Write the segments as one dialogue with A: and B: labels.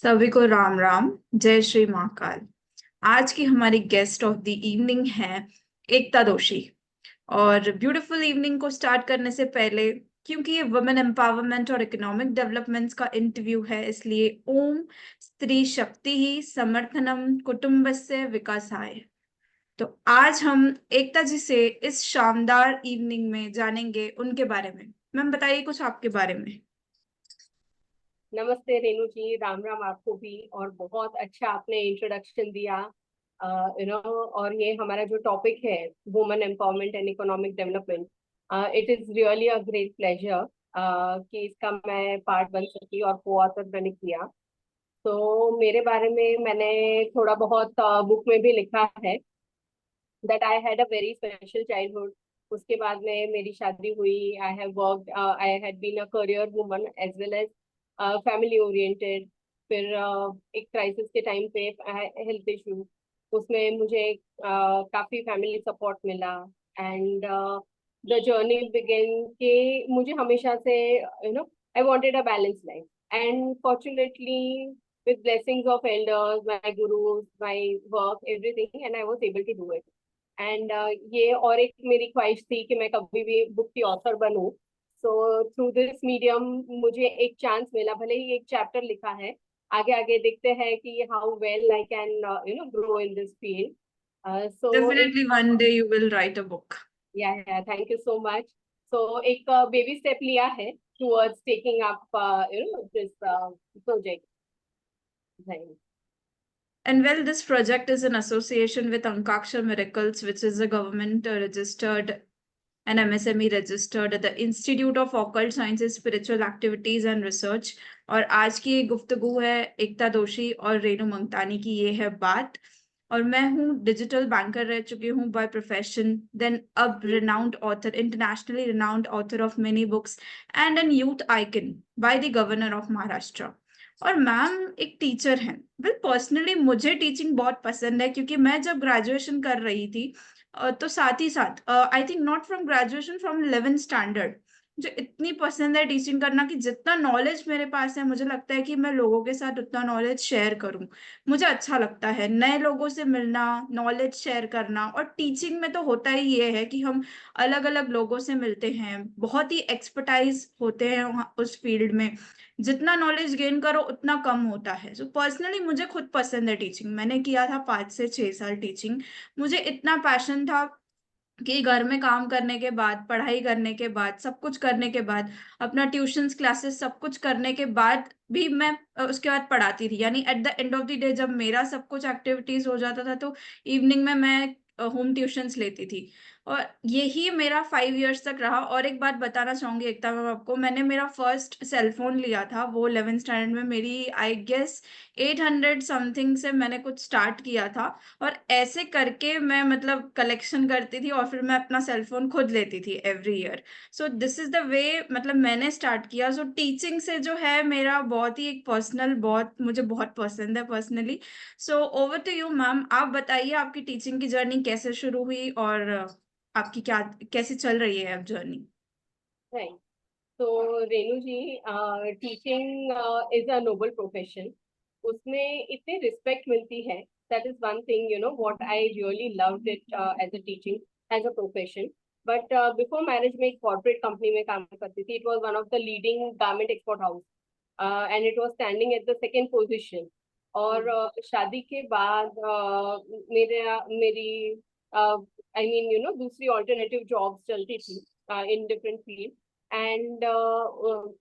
A: सभी को राम राम। जय श्री महाकाल। आज की हमारी गेस्ट ऑफ द इवनिंग है एकता दोषी। और ब्यूटीफुल इवनिंग को स्टार्ट करने से पहले, क्योंकि ये वुमेन एम्पावरमेंट और इकोनॉमिक डेवलपमेंट्स का इंटरव्यू है, इसलिए ओम स्त्री शक्ति ही समर्थनम कुटुंबस्य विकासाय। तो आज हम एकता जी से इस शानदार इवनिंग में जानेंगे उनके बारे में। मैम बताइए कुछ आपके बारे में।
B: नमस्ते रेणु जी, राम राम आपको भी। और बहुत अच्छा आपने इंट्रोडक्शन दिया। और ये हमारा जो टॉपिक है, women empowerment and economic development, it is really a great pleasure कि इसका मैं पार्ट बन सकी और को ऑथर मैंने किया। तो मेरे बारे में मैंने थोड़ा बहुत बुक में भी लिखा है that I had a very special childhood. उसके बाद में मेरी शादी हुई। I have worked, I had been a career woman as well as family oriented. फिर एक क्राइसिस के टाइम पे हेल्थ इशू, उसमें मुझे काफी फैमिली सपोर्ट मिला। एंड द जर्नी बिगिन के मुझे हमेशा से I wanted a balance life. And fortunately with blessings of elders, my gurus, my work, everything, and I was able to do it. And ये और एक मेरी ख्वाहिश थी कि मैं कभी भी बुक की ऑथर बनूं। सो थ्रू दिस मीडियम मुझे एक चांस मिला, भले ही एक चैप्टर लिखा है। आगे आगे देखते हैं कि how well I can grow in this field. So एक
A: definitely one day you will write a book.
B: Yeah thank you so much. So एक बेबी स्टेप लिया है towards taking up this project.
A: And well, this project is in association with Ankaksha Miracles, which is a government registered and MSME registered at the Institute of Occult Sciences, Spiritual Activities and Research। और आज की ये गुफ्तगू है एकता दोषी और रेणु मंगतानी की, ये है बात। और मैं हूँ डिजिटल बैंकर, रह चुकी हूँ बाय प्रोफेशन, देन अब renowned author, internationally renowned author of many books and an youth icon by the governor of Maharashtra. और मैम एक टीचर हैं। वेल पर्सनली मुझे टीचिंग बहुत पसंद है, क्योंकि मैं जब ग्रेजुएशन कर रही थी तो साथ ही साथ I think not from graduation, from 11th standard मुझे इतनी पसंद है टीचिंग करना कि जितना नॉलेज मेरे पास है मुझे लगता है कि मैं लोगों के साथ उतना नॉलेज शेयर करूं। मुझे अच्छा लगता है नए लोगों से मिलना, नॉलेज शेयर करना। और टीचिंग में तो होता ही ये है कि हम अलग अलग लोगों से मिलते हैं, बहुत ही एक्सपर्टाइज होते हैं उस फील्ड में। जितना नॉलेज गेन करो उतना कम होता है। सो पर्सनली मुझे खुद पसंद है टीचिंग। मैंने किया था 5 से 6 साल टीचिंग। मुझे इतना पैशन था कि घर में काम करने के बाद, पढ़ाई करने के बाद, सब कुछ करने के बाद, अपना ट्यूशंस क्लासेस सब कुछ करने के बाद भी मैं उसके बाद पढ़ाती थी। यानी at the end of the day जब मेरा सब कुछ एक्टिविटीज हो जाता था तो इवनिंग में मैं होम ट्यूशंस लेती थी। और यही मेरा 5 इयर्स तक रहा। और एक बात बताना चाहूंगी एकता मैम आपको, मैंने मेरा फर्स्ट सेलफोन लिया था वो 11th स्टैंडर्ड में। मेरी आई गेस 800 समथिंग से मैंने कुछ स्टार्ट किया था। और ऐसे करके मैं मतलब कलेक्शन करती थी और फिर मैं अपना सेल फोन खुद लेती थी every year. So this is the way मतलब मैंने स्टार्ट किया। सो टीचिंग से जो है मेरा बहुत ही एक पर्सनल, बहुत मुझे बहुत पसंद है personally. So over to you ma'am, आप बताइए आपकी टीचिंग की जर्नी कैसे शुरू हुई और आपकी क्या कैसे चल रही है अब जर्नी।
B: राइट। तो Renu ji, teaching is a noble profession. उसमें इतनी रिस्पेक्ट मिलती है। That is one thing, what I really loved it as a teaching, as a profession. But before marriage में एक कॉर्पोरेट कंपनी में काम करती थी। It was one of the leading garment export house, and it was standing at the second position. और शादी के बाद मेरी आई मीन दूसरी ऑल्टरनेटिव जॉब्स चलती थी in different field. And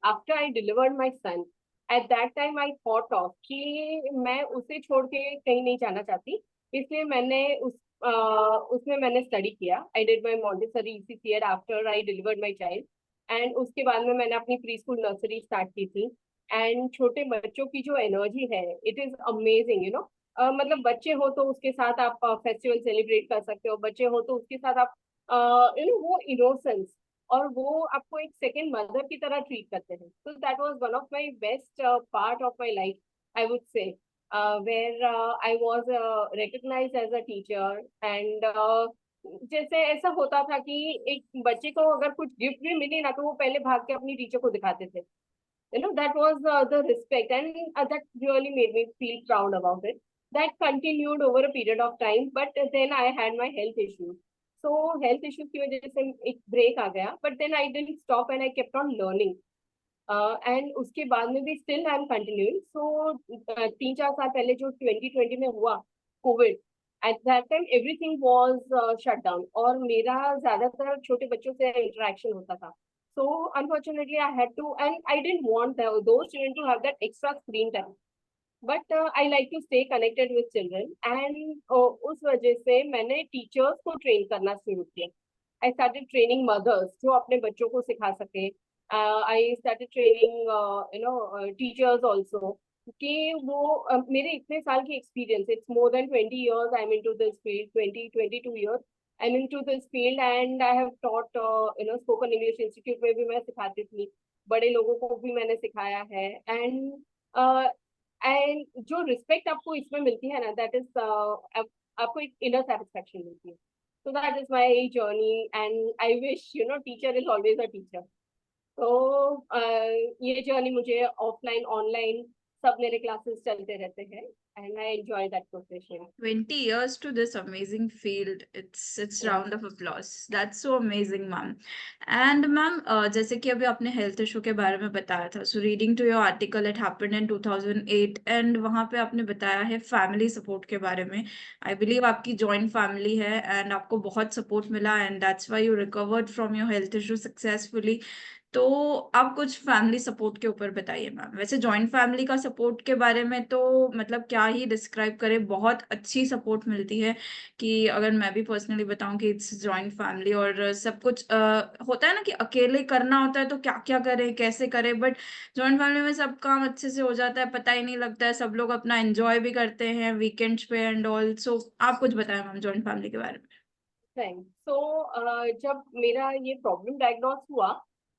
B: after I delivered my son, at that time I thought of कि मैं उसे छोड़ के कहीं नहीं जाना चाहती। इसलिए मैंने उसमें मैंने स्टडी किया। I did my Montessori ECCR after I delivered my child, and उसके बाद में मैंने अपनी प्री स्कूल नर्सरी स्टार्ट की थी। एंड छोटे बच्चों की जो एनर्जी है, इट इज अमेजिंग। मतलब बच्चे हो तो उसके साथ आप फेस्टिवल सेलिब्रेट कर सकते हो, बच्चे हो तो उसके साथ आप वो इनोसेंस, और वो आपको एक सेकेंड मदर की तरह ट्रीट करते हैं। तो that was one of my best part of my life, I would say, where I was recognised as a teacher. And जैसे ऐसा होता था कि एक बच्चे को अगर कुछ गिफ्ट भी मिली ना, तो वो पहले भाग के अपनी टीचर को दिखाते थे। that was the respect, and that really made me feel proud about it. That continued over a period of time, but then I had my health issues. So health issues की वजह से एक break आ गया, but then I didn't stop and I kept on learning. And उसके बाद में भी still I am continuing. So 3-4 साल पहले जो 2020 में हुआ covid, at that time everything was shut down, और मेरा ज्यादातर छोटे बच्चों से इंटरेक्शन होता था. So unfortunately I had to, and I didn't want those children to have that extra screen time, but I like to stay connected with children. And उस वजह से मैंने टीचर्स को ट्रेन करना शुरू किया. आई स्टार्टेड ट्रेनिंग मदर्स जो अपने बच्चों को सिखा सके. I started training, teachers also. कि वो मेरे इतने साल की experience, it's more than 20 years I'm into this field, 22 years I'm into this field, and I have taught, spoken English institute में भी मैं सिखाती थी, बड़े लोगों को भी मैंने सिखाया है. एंड जो रिस्पेक्ट आपको इसमें मिलती है ना, दैट इज आपको एक इनर सेटिस्फेक्शन मिलती है. So that is my journey, and I wish, teacher is always a teacher. तो ये जर्नी मुझे ऑफलाइन ऑनलाइन सब मेरे क्लासेस चलते रहते हैं, and I enjoy that profession.
A: 20 years to this amazing field. It's
B: Yeah.
A: round of applause. That's so amazing, ma'am. And ma'am, जैसे कि अभी आपने हेल्थ इशू के बारे में बताया था, so reading to your article, it happened in 2008, and वहाँ पे आपने बताया है फैमिली सपोर्ट के बारे में. I believe आपकी जॉइंट फैमिली है and आपको बहुत सपोर्ट मिला, and that's why you recovered from your health issue successfully. तो आप कुछ फैमिली सपोर्ट के ऊपर बताइए मैम. वैसे जॉइंट फैमिली का सपोर्ट के बारे में तो मतलब क्या ही डिस्क्राइब करें, बहुत अच्छी सपोर्ट मिलती है. कि अगर मैं भी पर्सनली बताऊं कि इट्स जॉइंट फैमिली, और सब कुछ होता है ना कि अकेले करना होता है तो क्या क्या करें कैसे करें, बट जॉइंट फैमिली में सब काम अच्छे से हो जाता है, पता ही नहीं लगता है, सब लोग अपना एंजॉय भी करते हैं वीकेंड्स पे एंड ऑल. सो आप कुछ बताएं मैम जॉइंट फैमिली के बारे में.
B: थैंक्स. सो जब मेरा ये प्रॉब्लम डायग्नोस हुआ,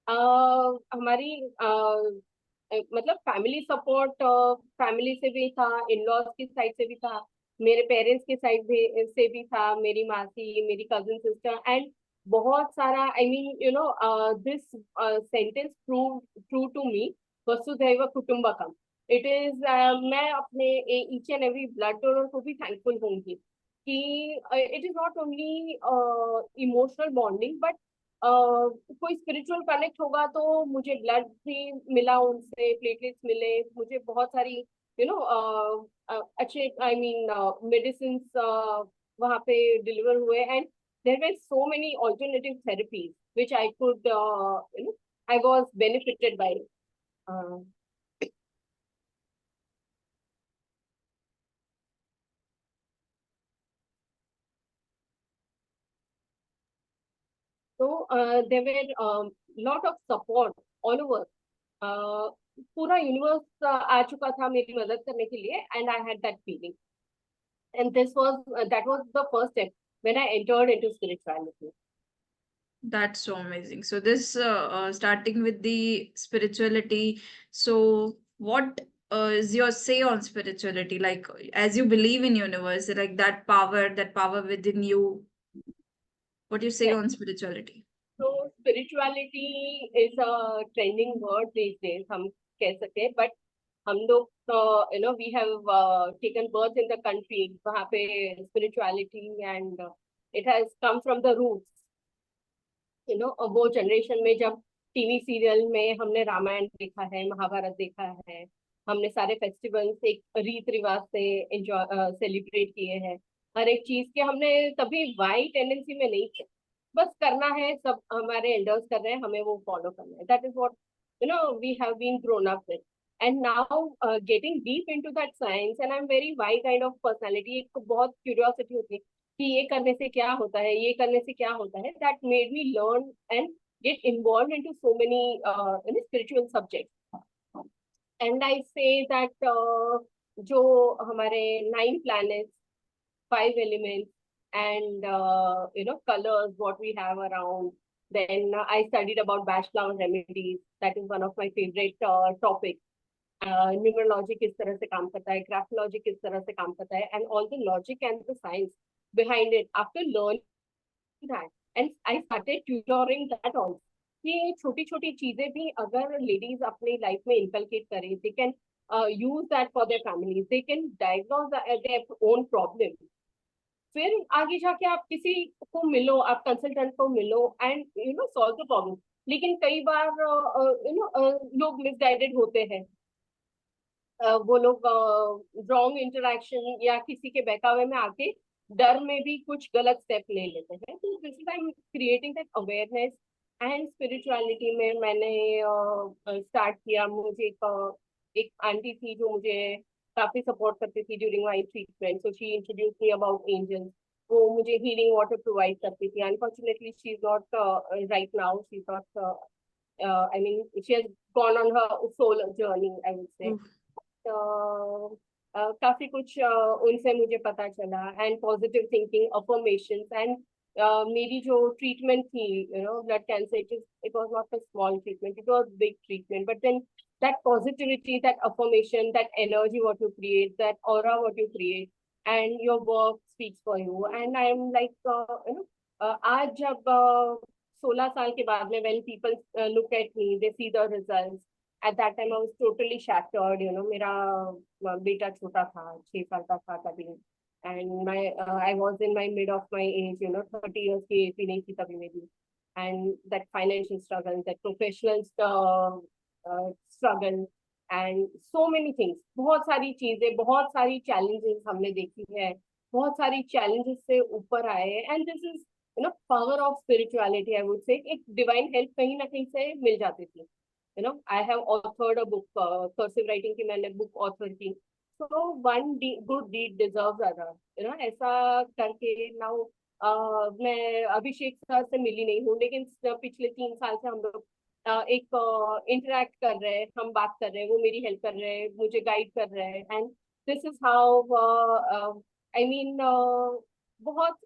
B: हमारी मतलब फैमिली सपोर्ट फैमिली से भी था, इन लॉज की साइड से भी था, मेरे पेरेंट्स की साइड से भी था, मेरी मासी, मेरी कजिन सिस्टर, एंड बहुत सारा, I mean this sentence prove true to me, वसुधैव कुटुंबकम. इट इज, मैं अपने each and every blood donor को भी थैंकफुल होंगी कि it is not only emotional bonding, but कोई स्पिरिचुअल कनेक्ट होगा तो मुझे ब्लड भी मिला उनसे, प्लेटलेट्स मिले, मुझे बहुत सारी अच्छे, आई मीन मेडिसिन वहाँ पे डिलीवर हुए, and there were so many alternative therapies which I could, I was benefited by. So there were lot of support all over. पूरा यूनिवर्स आ चुका था मेरी मदद करने के लिए, and I had that feeling, and this was that was the first step when I entered into spirituality.
A: That's so amazing. So this starting with the spirituality. So what is your say on spirituality? Like as you believe in universe, like that power within you. What do you say on spirituality?
B: So spirituality is a trending word these days, हम कह सकते हैं, but हम लोग we have taken birth in the country वहाँ पे spirituality, and it has come from the roots. वो generation में जब टीवी सीरियल में हमने रामायण देखा है, महाभारत देखा है, हमने सारे फेस्टिवल्स एक रीत रिवाज से एंजॉय सेलिब्रेट किए हैं, हर एक चीज के हमने तभी वाई टेंडेंसी में नहीं थे, बस करना है, सब हमारे एल्डर्स कर रहे हैं, हमें वो फॉलो करना है. That is what we have been grown up with. And now getting deep into that science, and I am very why kind of personality. एक बहुत क्यूरियोसिटी होती है कि ये करने से क्या होता है, ये करने से क्या होता है. That made me learn and get involve into so many spiritual subjects. And I say that जो हमारे 9 planets, 5 elements, and colors what we have around. Then I studied about Bashlown remedies. That is one of my favorite topics. Numerology किस तरह से काम करता है, graphology किस तरह से काम करता है, and all the logic and the science behind it. After learning that, and I started tutoring that also. कि छोटी छोटी चीजें भी अगर लेडीज अपनी लाइफ में इनकलकेट करें, they can use that for their family, they can diagnose their own problem. फिर आगे जाके आप किसी को मिलो, आप कंसल्टेंट को मिलो and you know solve the problem. लेकिन कई बार लोग मिसगाइडेड होते हैं, वो लोग रॉन्ग इंटरेक्शन या किसी के बहकावे में आके डर में भी कुछ गलत स्टेप ले लेते हैं। तो this is I am creating that awareness. And spirituality में मैंने स्टार्ट किया। मुझे एक आंटी थी जो मुझे काफी सपोर्ट करती थी during my treatment, so she introduce me about angels. वो मुझे हीलिंग वाटर प्रोवाइड करती थी। Unfortunately she is not right now, she is not, I mean she has gone on her soul journey, I would say.
A: उफ,
B: काफी कुछ उनसे मुझे पता चला। And positive thinking, affirmation and मेरी जो ट्रीटमेंट थी, you know blood cancer, it was not a small treatment, it was big treatment. But then that positivity, that affirmation, that energy what you create, that aura what you create, and your work speaks for you. And I'm like, you know, आज जब 16 साल के बाद में when people look at me, they see the results. At that time I was totally shattered, you know, मेरा बेटा छोटा था, 6 साल का था तभी। and my I was in my mid of my age, you know, 30 years की as भी नहीं थी तभी मेरी। and that financial struggle, that professional struggle, and so many things, बहुत सारी चीजें, बहुत सारी challenges हमने देखी है, बहुत सारी challenges से ऊपर आए। and this is, you know, power of spirituality, I would say। एक divine help कहीं ना कहीं से मिल जाती थी। you know, I have authored a book, cursive writing की मैंने book author की। so good deed deserves other, you know, ऐसा करके now मैं अभिषेक सर से मिली नहीं हूँ, लेकिन पिछले 3 साल से हम लोग एक इंटरेक्ट कर रहे हैं, हम बात कर रहे हैं, वो मेरी हेल्प कर रहे हैं, मुझे गाइड कर रहे हैं। And this is how, I mean, बहुत,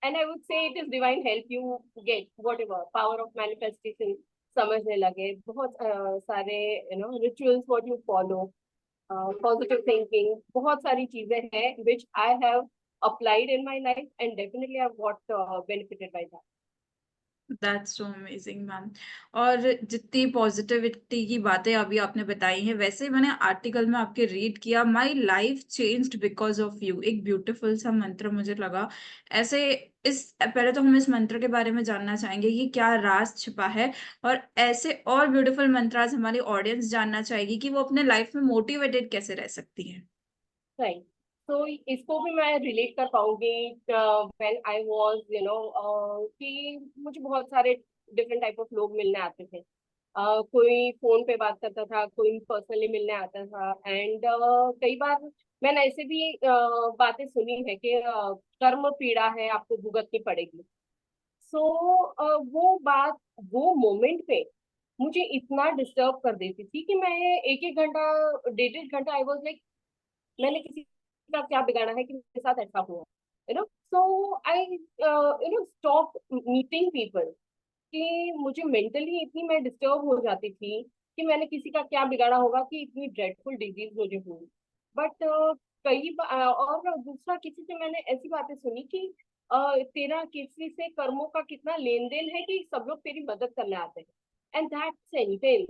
B: and I would say it is divine help, you get whatever power of manifestation समझने लगे। बहुत सारे you know rituals what you follow, positive thinking, बहुत सारी चीजें हैं which I have applied in my life, and definitely I've got benefited by that.
A: That's so amazing ma'am. और जितनी पॉजिटिविटी की बातें अभी आपने बताई हैं, वैसे ही मैंने आर्टिकल में आपके रीड किया, my life changed because of you, एक ब्यूटीफुल सा मंत्र मुझे लगा। ऐसे इस पहले तो हम इस मंत्र के बारे में जानना चाहेंगे कि क्या राज छिपा है, और ऐसे और ब्यूटीफुल मंत्र आज हमारी ऑडियंस जानना चाहेगी कि वो अपने लाइफ में मोटिवेटेड कैसे रह सकती है।
B: राइट। तो इसको भी मैं रिलेट कर पाऊंगी when I was, you know, कि मुझे बहुत सारे डिफरेंट टाइप ऑफ लोग मिलने आते थे। कोई फोन पे बात करता था, कोई पर्सनली मिलने आता था। एंड कई बार मैंने ऐसे भी बातें सुनी है कि कर्म पीड़ा है, आपको भुगतनी पड़ेगी। सो वो बात, वो मोमेंट पे मुझे इतना डिस्टर्ब कर देती थी कि मैं एक एक घंटा, डेढ़ डेढ़ घंटा आई वाज लाइक, मैंने किसी का क्या बिगाड़ा है कि मेरे साथ ऐसा हुआ, you know. So I you know stop meeting people, कि मुझे मेंटली इतनी मैं डिस्टर्ब हो जाती थी कि मैंने किसी का क्या बिगाड़ा होगा कि इतनी ड्रेडफुल डिजीज मुझे हुई। बट कई बार, और दूसरा किसी से मैंने ऐसी बातें सुनी कि तेरा किसी से कर्मों का कितना लेन देन है कि सब लोग तेरी मदद करने आते हैं। And that sentence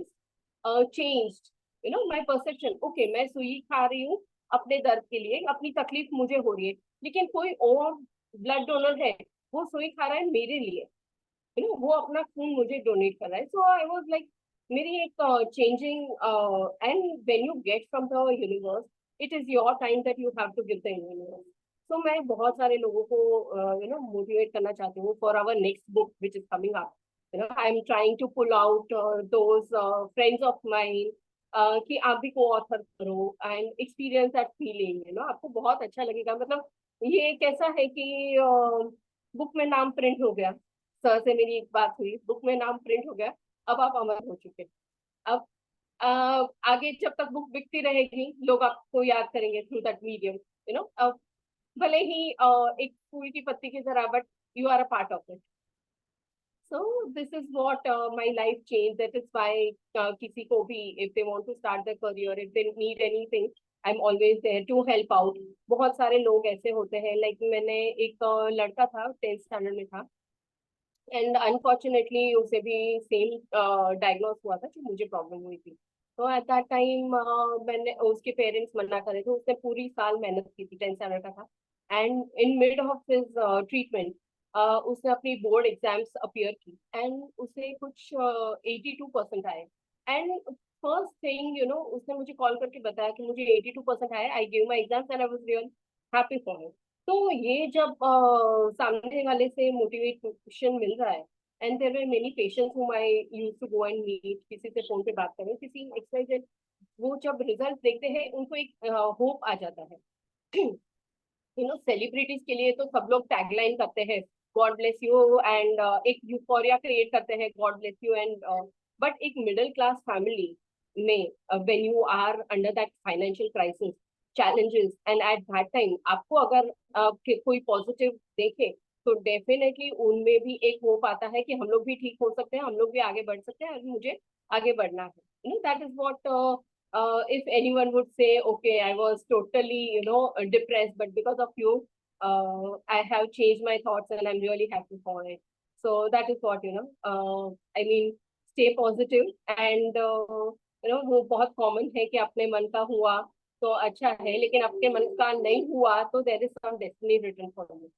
B: changed, you know, my perception. Okay, मैं सुई खा रही हूँ अपने दर्द के लिए, अपनी तकलीफ मुझे हो रही है, लेकिन कोई और ब्लड डोनर है, वो सुई खा रहा है मेरे लिए, यू नो, वो अपना खून मुझे डोनेट कर रहा है। सो आई वाज लाइक, मेरी एक changing. And when you get from the universe, it is your time that you have to give the universe. So मैं बहुत सारे लोगों को यू नो मोटिवेट करना चाहती हूँ for our next book which is coming up. You know, I am trying to pull out those friends of mine, कि आप भी को ऑथर करो and experience that feeling, you know, आपको बहुत अच्छा लगेगा। मतलब ये कैसा है कि बुक में नाम प्रिंट हो गया, सर से मेरी एक बात हुई, बुक में नाम प्रिंट हो गया, अब आप अमर हो चुके। अब आगे जब तक बुक बिकती रहेगी, लोग आपको याद करेंगे through that medium, you know. अब भले ही एक फूल की पत्ती की तरह, but you are a part of it. So this is what my life change. That is why किसी को भी if they want to start their career, if they need anything, I am always there to help out. बहुत सारे लोग ऐसे होते हैं, like मैंने एक लड़का था, 10th स्टैंडर्ड में था, एंड अनफॉर्चुनेटली उसे भी सेम डायग्नोस हुआ था जो मुझे प्रॉब्लम हुई थी। तो एट दैट टाइम मैंने उसके पेरेंट्स मना करे थे, उसने पूरी साल मेहनत की थी, 10 साल का था। And in mid of his treatment उसने अपनी बोर्ड एग्जाम्स अपियर की एंड उसे कुछ 82% आए। एंड फर्स्ट थिंग उसने मुझे कॉल करके बताया कि मुझे 82% आए, I give my exams and I was real happy for him. तो ये जब सामने वाले से मोटिवेशन मिल रहा है, and there were many patients whom I used to go and meet, किसी से फोन पे बात करें, किसी एक्सरसाइज, वो जब रिजल्ट देखते हैं उनको एक होप आ जाता है। सेलिब्रिटीज के लिए तो सब लोग टैगलाइन करते हैं गॉड ब्लेस यू एंड एक यूफोरिया क्रिएट करते हैं God bless you and, but एक मिडिल क्लास फैमिली में when you are under that financial crisis challenges and at that time आपको अगर कोई पॉजिटिव देखे, तो डेफिनेटली उनमें भी एक होप आता है कि हम लोग भी ठीक हो सकते हैं, हम लोग भी आगे बढ़ सकते हैं और मुझे आगे बढ़ना है। That is what if anyone would say, okay, I was totally depressed, but because of you I have changed my thoughts and I'm really happy for it. So that is what I mean, stay positive and वो बहुत common है कि अपने मन का हुआ तो अच्छा है, लेकिन आपके मन का नहीं हुआ तो there is some destiny written for you.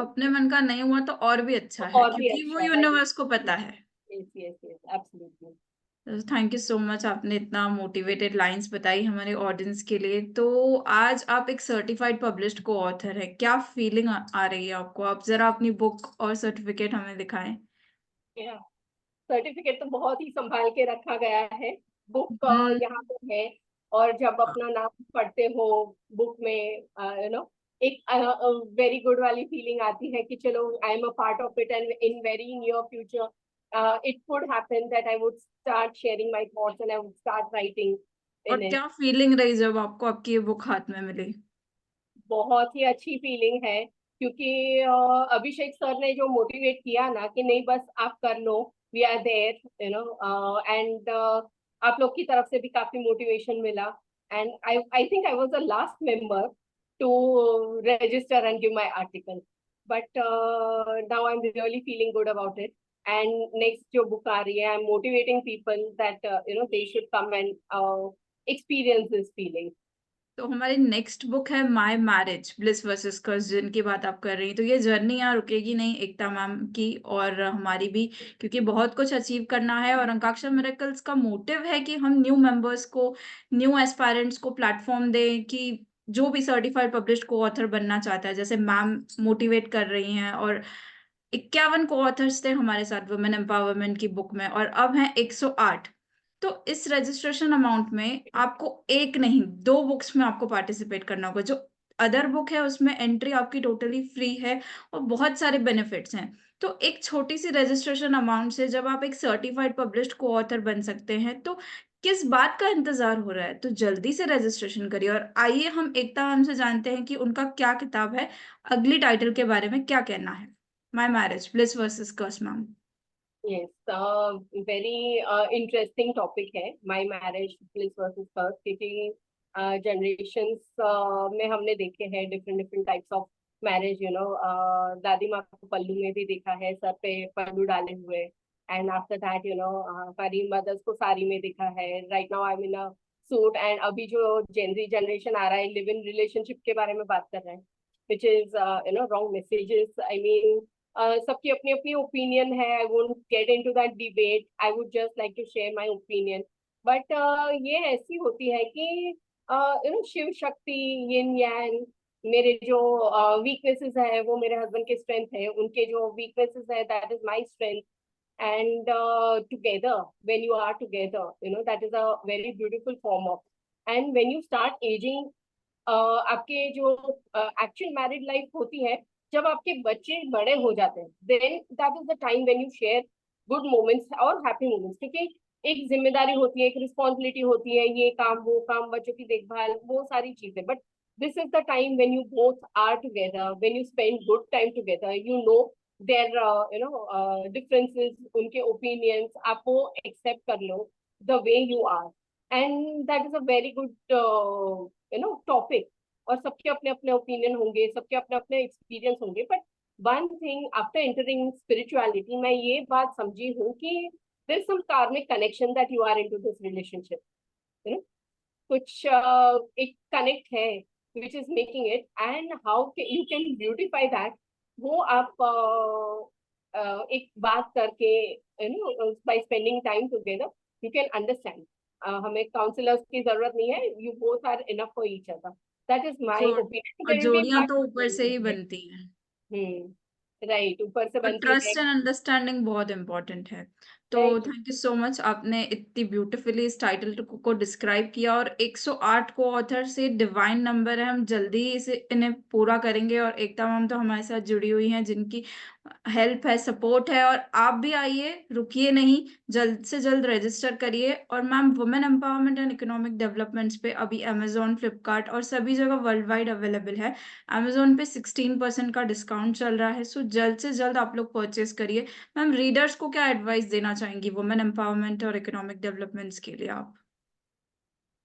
A: अपने मन का नहीं हुआ तो और भी अच्छा है,
B: और भी
A: क्योंकि वो
B: अच्छा है।
A: यूनिवर्स को पता है।
B: Yes yes yes, absolutely.
A: Thank you so much, आपने इतना मोटिवेटेड लाइंस बताई हमारे ऑडियंस के लिए। तो आज आप एक सर्टिफाइड पब्लिश्ड को ऑथर है, क्या फीलिंग आ रही है आपको? आप जरा अपनी बुक और सर्टिफिकेट हमें दिखाएं।
B: सर्टिफिकेट तो बहुत ही संभाल के रखा गया है, बुक
A: हम्म।
B: यहाँ पे है। और जब अपना नाम पढ़ते हो बुक में, एक वेरी गुड वाली फीलिंग आती है कि चलो I am a part of it and in very near future it could happen that I would start sharing my thoughts and I would start writing
A: और
B: इन इट।
A: क्या feeling रही जब आपको आपकी ये बुक हाथ में मिली?
B: बहुत ही अच्छी फीलिंग है, क्योंकि अभिषेक सर ने जो मोटिवेट किया ना कि नहीं बस आप कर लो, वी आर देयर एंड आप लोग की तरफ से भी काफी मोटिवेशन मिला। And I think I was the last member to register and give my article, but now I'm really feeling good about it. And next जो book आ रही है, I'm motivating people that they should come and experience this feeling.
A: तो हमारी next book है my marriage bliss versus कर्स, जिनकी बात आप कर रही हैं। तो ये जर्नी यहाँ रुकेगी नहीं, एकता मैम की और हमारी भी, क्योंकि बहुत कुछ अचीव करना है। और अंकाक्षर मिरेकल्स का मोटिव है कि हम न्यू मेंबर्स को, न्यू एस्पायरेंट्स को प्लेटफॉर्म दें, कि जो भी सर्टिफाइड पब्लिश्ड को ऑथर बनना चाहता है, जैसे मैम मोटिवेट कर रही हैं। और 51 को ऑथर्स थे हमारे साथ वुमेन एम्पावरमेंट की बुक में, और अब हैं 108। तो इस रजिस्ट्रेशन अमाउंट में आपको एक नहीं, 2 बुक्स में आपको पार्टिसिपेट करना होगा। जो अदर बुक है उसमें एंट्री आपकी टोटली फ्री है और बहुत सारे बेनिफिट्स हैं। तो एक छोटी सी रजिस्ट्रेशन अमाउंट से जब आप एक सर्टिफाइड पब्लिश्ड को ऑथर बन सकते हैं, तो किस बात का इंतजार हो रहा है? तो जल्दी से रजिस्ट्रेशन करिए। और आइए हम एकता मैम से जानते हैं कि उनका क्या किताब है, अगली टाइटल के बारे में क्या कहना है। My marriage bliss versus curse ma'am.
B: Yes, very interesting topic है my marriage bliss versus curse, क्योंकि जनरेशंस में हमने देखे हैं different different types of marriage. दादी माँ को पल्लू में भी देखा है, सर पे पल्लू डाले हुए, एंड आफ्टर दैट हमारी मदर्स को साड़ी में देखा है। Right now I mean a suit. And अभी जो जेनजी जनरेशन आ रहा है लिव इन रिलेशनशिप के बारे में बात कर रहे हैं, which is wrong messages. I mean सबकी अपनी अपनी ओपिनियन है, I won't get into that debate, I would just like to share my opinion. But ये ऐसी होती है कि शिव शक्ति, यिन यांग, मेरे जो वीकनेसेस है वो मेरे हस्बैंड के स्ट्रेंथ है, उनके जो वीकनेसेस है that is my strength. And together, when you are together, that is a very beautiful form of, and when you start aging, आपके जो एक्चुअल मैरिड लाइफ होती है, जब आपके बच्चे बड़े हो जाते हैं, then that is the time when you share good moments और हैप्पी मोमेंट्स, क्योंकि एक जिम्मेदारी होती है, एक रिस्पॉन्सिबिलिटी होती है, ये काम वो काम, बच्चों की देखभाल, वो सारी चीजें। But this is the time when you both are together, when you spend good time together, their differences, उनके ओपिनियंस, आप वो एक्सेप्ट कर लो the way you are. And that is a very good topic. और सबके अपने अपने opinion होंगे, सबके अपने अपने एक्सपीरियंस होंगे, but one thing after entering spirituality, मैं ये बात समझी हूँ कि there's some karmic connection that you are into this relationship, you know, कुछ एक connect है which is making it, and how you can beautify that, वो आप एक बात करके, you know, by spending time together you can understand. हमें counsellors की जरूरत नहीं है, you both are enough for each other. That is my
A: जोड़
B: opinion.
A: और
B: There will be
A: जोड़ियां तो ऊपर से ही
B: part.
A: बनती हैं।
B: राइट, ऊपर से
A: और
B: बनती है।
A: ट्रस्ट एंड अंडरस्टैंडिंग बहुत इम्पोर्टेंट है। तो
B: Thank you.
A: Thank you so much, आपने इतनी ब्यूटीफुली इस टाइटल को डिस्क्राइब किया। और 108 को ऑथर से डिवाइन नंबर है, हम जल्दी ही इसे इन्हें पूरा करेंगे। और एकता मैम तो हमारे साथ जुड़ी हुई हैं, जिनकी हेल्प है, सपोर्ट है। और आप भी आइए, रुकिए नहीं, जल्द से जल्द रजिस्टर करिए। और ma'am, women empowerment and economic developments पे अभी अमेजोन, फ्लिपकार्ट और सभी जगह वर्ल्ड वाइड अवेलेबल है। अमेजोन पे 16% का डिस्काउंट चल रहा है, सो जल्द से जल्द आप लोग परचेस करिए। मैम, रीडर्स को क्या एडवाइस देना चाहेंगी वुमेन एम्पावरमेंट और इकोनॉमिक डेवलपमेंट्स के लिए आप?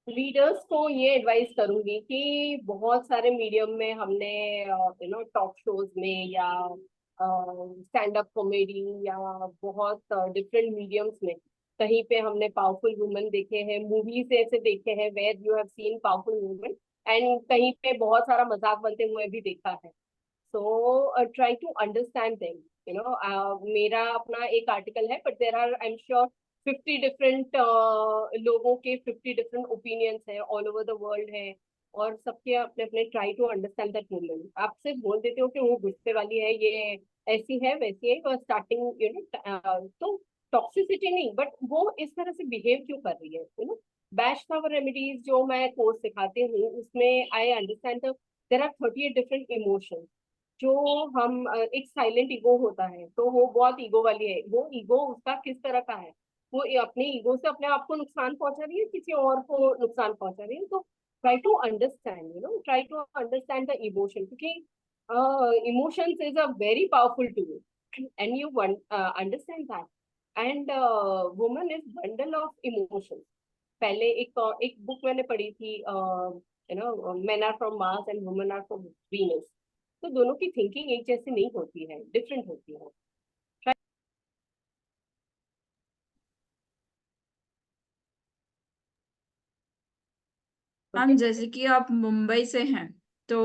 B: लीडर्स को ये एडवाइस करूंगी कि बहुत सारे मीडियम में हमने टॉक शोज में या स्टैंड अप कॉमेडी या बहुत डिफरेंट मीडियम्स में कहीं पे हमने पावरफुल वुमेन देखे हैं, मूवीज ऐसे देखे हैं where you have seen powerful women, and कहीं पे बहुत सारा मजाक बनते हुए भी देखा है। So try to understand them, मेरा अपना एक आर्टिकल है, but there are, I am sure, 50 different लोगों के 50 डिफरेंट ओपिनियंस है, ऑल ओवर द वर्ल्ड है, और सबके अपने अपने। Try to understand that woman. आप सिर्फ बोल देते हो कि वो गुस्से वाली है, ये ऐसी है वैसी है, स्टार्टिंग तो टॉक्सिसिटी नहीं, बट वो इस तरह से बिहेव क्यों कर रही है, बैश पावर रेमेडीज जो मैं कोर्स सिखाती हूँ उसमें I understand there are 38 different emotions. जो हम एक साइलेंट ईगो होता है, तो वो बहुत ईगो वाली है, वो ईगो उसका किस तरह का है, वो अपने ईगो से अपने आप को नुकसान पहुंचा रही है, किसी और को नुकसान पहुंचा रही है। तो try to understand, try to understand the emotion, क्योंकि emotions is a very powerful tool, and you understand that, and woman is bundle of emotions. पहले एक बुक मैंने पढ़ी थी, men are from Mars and women are from Venus. तो दोनों की thinking एक जैसी नहीं होती है, डिफरेंट होती है।
A: Ma'am,
B: okay.
A: जैसे कि आप मुंबई से हैं, तो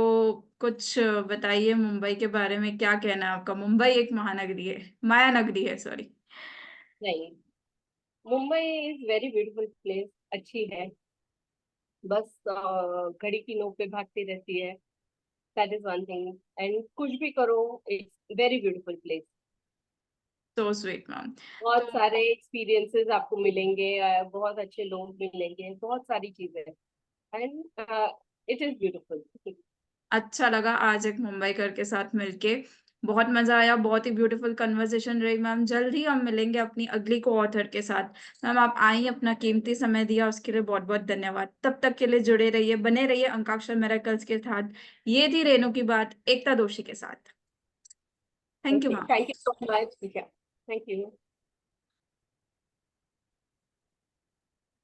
A: कुछ बताइए मुंबई के बारे में, क्या कहना है आपका? मुंबई एक महानगरी है, माया नगरी है, सॉरी।
B: नहीं, Mumbai is very beautiful place, अच्छी है, बस घड़ी की नोक पे भागती रहती है, that is one thing, and कुछ भी करो, it's very beautiful place.
A: So sweet ma'am.
B: बहुत
A: तो
B: सारे एक्सपीरियंसेस आपको मिलेंगे, बहुत अच्छे लोग मिलेंगे, बहुत सारी चीजें, एंड इट इज ब्यूटीफुल।
A: अच्छा लगा आज एक मुंबईकर के साथ मिलके, बहुत मजा आया, बहुत ही ब्यूटीफुल कन्वर्सेशन रही मैम। जल्द ही हम मिलेंगे अपनी अगली को ऑथर के साथ। मैम, आप आई, अपना कीमती समय दिया, उसके लिए बहुत बहुत धन्यवाद। तब तक के लिए जुड़े रहिए, बने रहिए अंकाक्षर मिरेकल्स के साथ। ये थी रेनू की बात एकता दोषी के साथ। Thank you
B: okay,
A: ma'am.
B: Thank you so much. Thank you.